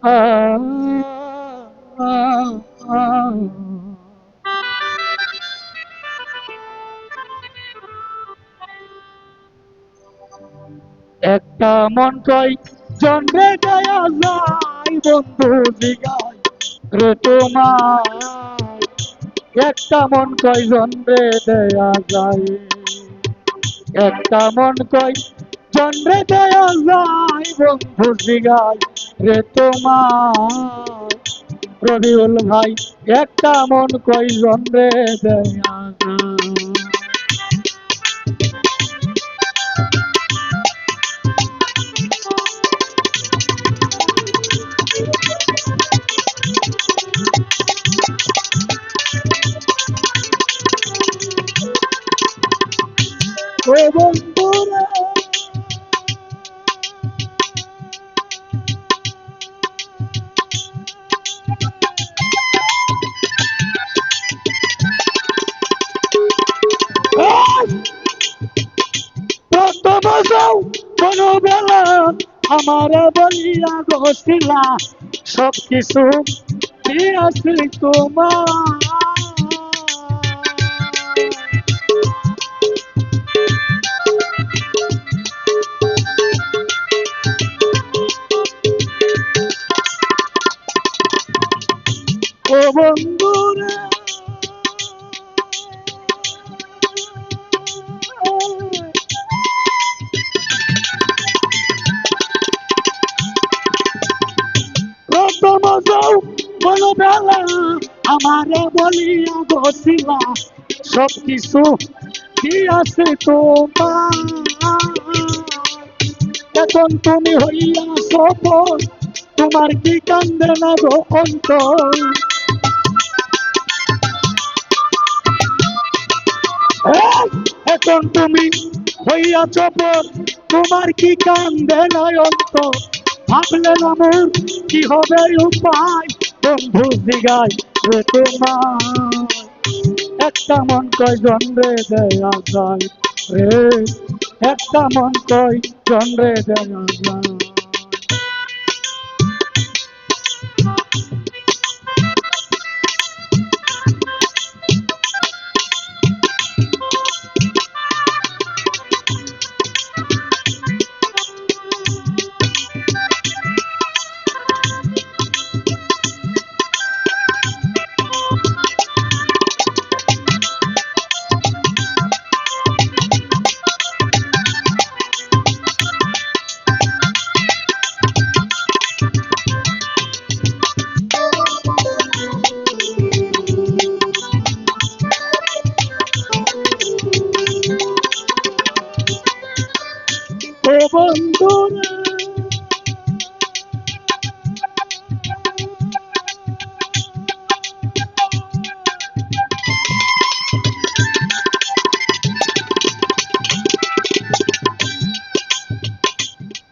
আ, আ, আ। একটা মন কই জন্মে দেয়া যায় বন্ধু জিগায় রে তোমার একটা মন কই জন্মে দেয়া যায় একটা মন কই জন্মে দেয়া যায় বন্ধু জিগায় রে তোমার রবিউল ভাই একটা মন কই জন্মে দেয়া যায় ও বন্ধুরা প্রথম যাও ছোটবেলা আমার বলিয়া গছিলা সব কিছু দিয়াছি তোমার ও বন্ধুরা প্রথম যাও ছোটবেলা আমার বলিয়া গছিলা সব কিছু দিয়াছি তোমার এখন তুমি হইয়া সফল তোমার কি কান্দে না গো অন্তর এই, এখন তুমি হইয়া সফল তোমার কি কান্দে না অন্তর ভাবলে না মোর কি হবে উপায় বন্ধু জিগায় রে তোমার একটা মন কয় জন্মে দেয়া যায় রে একটা মন কয় জন্মে দেয়া যায় ও বন্ধুরা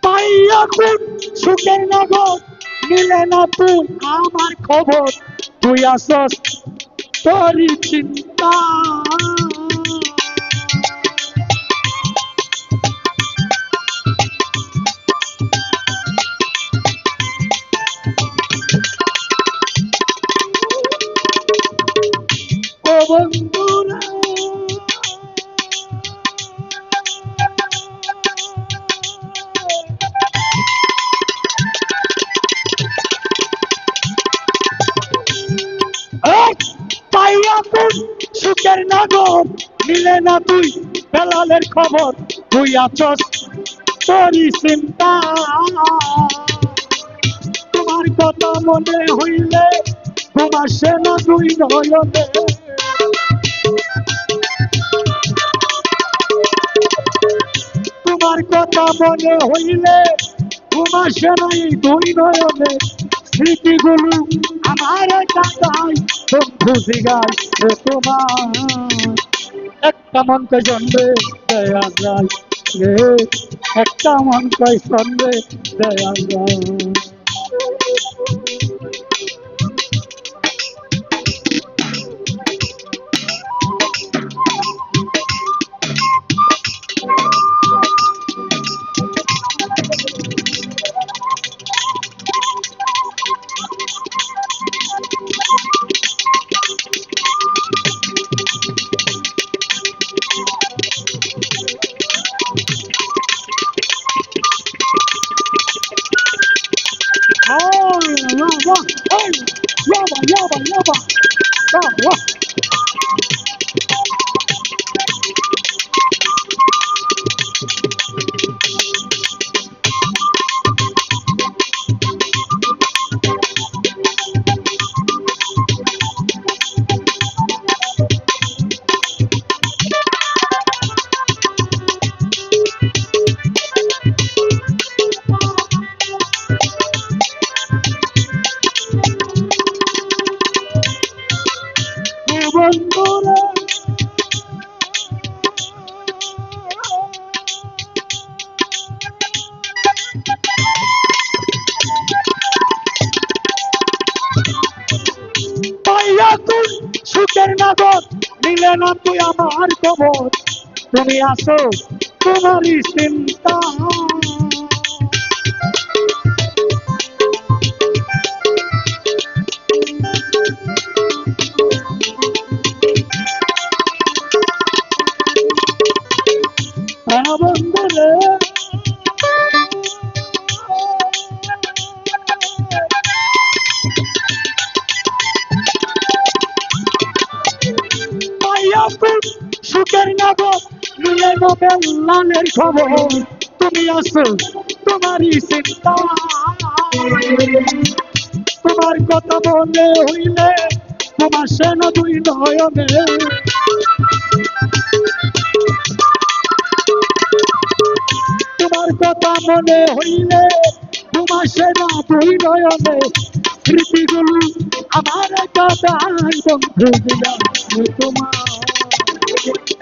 পাইয়া কোন সুখের নগর মিলে না তুই আমার খবর তুই আসস তোরই চিন্তা ও বন্ধুরা এই, পাইয়া কোন সুখের নগর মিলে না তুই বেলালের খবর তুই আছস তোরই চিন্তা তোমার কথা মনে হইলে তোমার সেনা দুই নয়নে তোমার কথা মনে হইলে তোমার সেনাই দুই নয়নে স্মৃতিগুলো আমার কাঁদায় বন্ধু জিগায় ও তোমার একটা মনকে জন্মে দেয়া যায় রে একটা মনকে জন্মে দেয়া যায় বন্ধুরা পাইয়া তুই সুখের নগর নিলে না তুই আমার খবর তুমি আসো তোমারই চিন্তা বন্ধুরে সুখের নগর নিলে নবেলানের খবর তুমি আসো তোমারই চিন্তা তোমার কথা মনে হইলে তোমার সেন দুই নয়নে তোমার কথা মনে হইলে তোমার সেনা দুই নয়নে স্মৃতিগুলো আমার কথাই বন্ধু দিলাম তোমার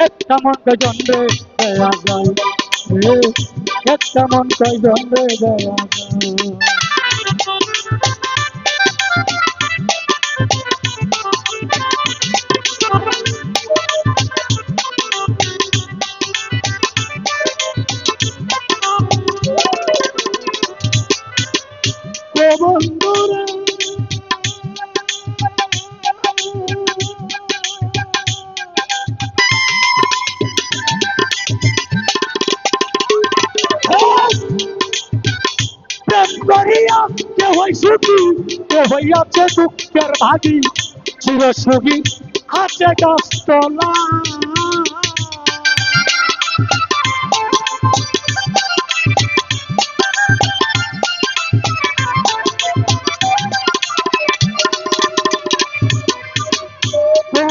একটা মন জন্মে দেয়া যায় একটা মন জন্মে দেয়া যায় বন্ধুরা করিয়া কে হই সুখী কে হইয়াছে দুঃখের ভাগী চির সুখী আছে গাছতলা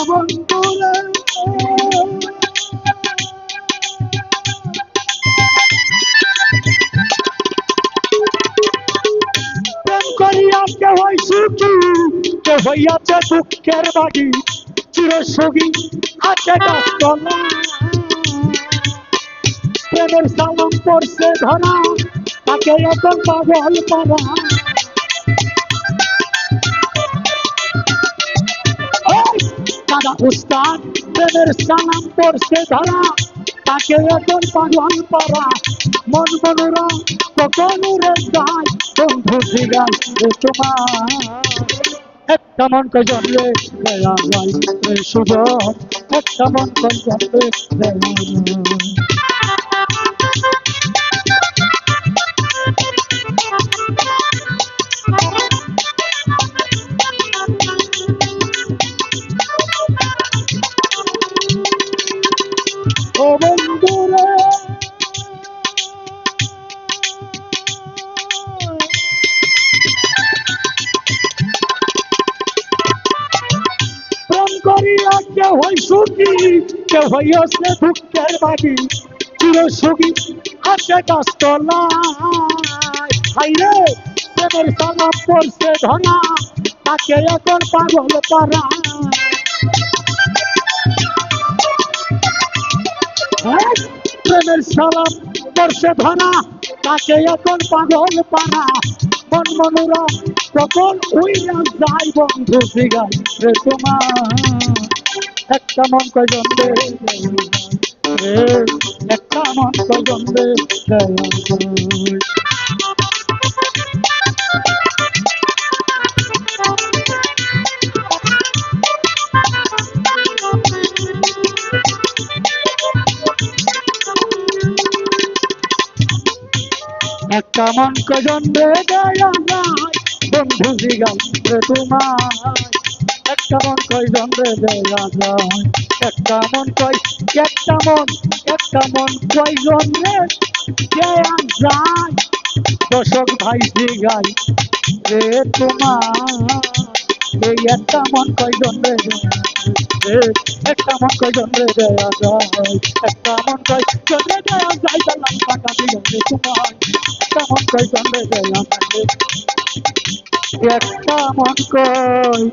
বন্ধুরা করিয়া কে হই সুখী কে হইয়াছে দুঃখের বাড়ি চির সুখী আছে গাছতলা প্রেমের সালাম পড়ছে ধরা তাকে এখন পাগল পারা দাদা উস্তাদ প্রেমের সালাম পড়ছে ধরা তাকে এখন পাগল পারা মন মনোরা কখন রে যায় বন্ধু দিগাল তোমার একটা মন জন্মে দেয়া যায় শুভ একটা মন জন্মে দেয়া ও বন্ধুরা প্রেম করিয়া কে হই সুখী কে হইয়াছে দুঃখের বাড়ি চির সুখী আছে গাছতলায় হাইরে প্রেমের সালাম পড়ছে ধরা তাকে এখন পাগল পারা প্রেমের সালাম পড়ছে ধরা তাকে এখন পাগল পারা মন মনোরা তখন উইরা যায় বন্ধু দিগাল তোমার একটা মন জন্মে একটা মন জন্মে একটা মন জন্মে দেয়া যায় বন্ধু দিগাল তোমার একটা মন কয়জন রে দেয়া যায়, একটা মন একটা মন কয়জন রে দেয়া যায়। দর্শক ভাই গাই রে তোমার এই একটা মন কয়জন রে দেয়া যায়, একটা মন কয়জন রে দেয়া যায়, একটা মন কয়জন রে দেয়া যায়, দালাল টাকা দিয়ে রে তোমার একটা মন কয়জন রে দেয়া যায়, একটা মন কয়জন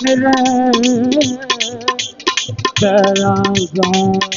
রে দেয়া যায়।